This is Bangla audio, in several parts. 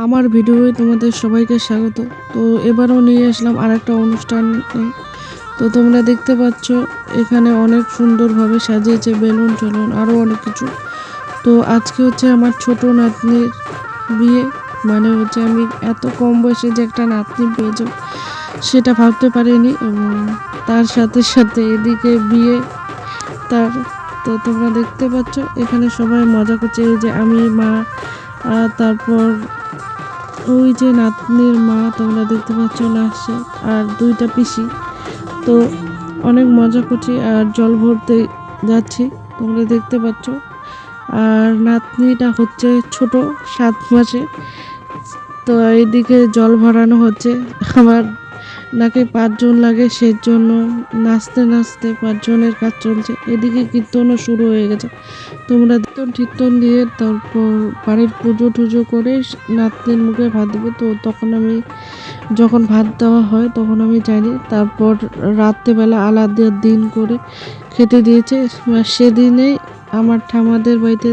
আমার ভিডিওয়ে তোমাদের সবাইকে স্বাগত। তো এবারও নিয়ে আসলাম আরেকটা অনুষ্ঠানে। তো তোমরা দেখতে পাচ্ছ এখানে অনেক সুন্দরভাবে সাজিয়েছে বেলুন টেলুন আরও অনেক কিছু। তো আজকে হচ্ছে আমার ছোট নাতনির বিয়ে, মানে হচ্ছে আমি এত কম বয়সে যে একটা নাতনি পেয়ে যাব সেটা ভাবতে পারিনি। এবং তার সাথে সাথে এদিকে বিয়ে তার। তো তোমরা দেখতে পাচ্ছ এখানে সবাই মজা করছে, এই যে আমি, মা, তারপর ওই যে নাতনির মা তোমরা দেখতে পাচ্ছ নাচছে, আর দুইটা পিসি। তো অনেক মজা করছি আর জল ভরতে যাচ্ছি তোমরা দেখতে পাচ্ছ। আর নাতনিটা হচ্ছে ছোট, 7 মাসে। তো এইদিকে জল ভরানো হচ্ছে। আমার নাকি 5 জন লাগে, সেজন্য নাচতে নাচতে 5 জনের কাজ চলছে। এদিকে কীর্তনও শুরু হয়ে গেছে। তোমরা কীর্তন দিয়ে তারপর বাড়ির পুজো টুজো করে নাতনির মুখে ভাত দেবো। তো তখন আমি যখন ভাত দেওয়া হয় তখন আমি জানি। তারপর রাত্রেবেলা আলাদা দিন করে খেতে দিয়েছে। সেদিনে আমার ঠামাদের বাড়িতে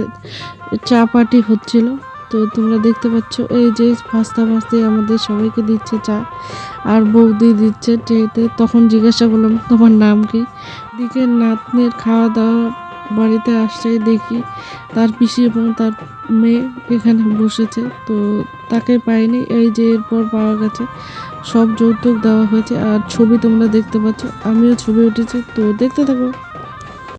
চা পার্টি হচ্ছিল। তো তোমরা দেখতে পাচ্ছ এই যে ভাস্তা ভাস্তি আমাদের সবাইকে দিচ্ছে চা, আর বৌদি দিচ্ছে ট্রেতে। তখন জিজ্ঞাসা করলাম তোমার নাম কি। দিকে নাতনির খাওয়া দাওয়া বাড়িতে আসছে, দেখি তার পিসি এবং তার মেয়ে এখানে বসেছে। তো তাকে পাইনি, এই যে এরপর পাওয়া গেছে। সব যৌতুক দেওয়া হয়েছে আর ছবি তোমরা দেখতে পাচ্ছ, আমিও ছবি উঠেছি। তো দেখতে থাকো।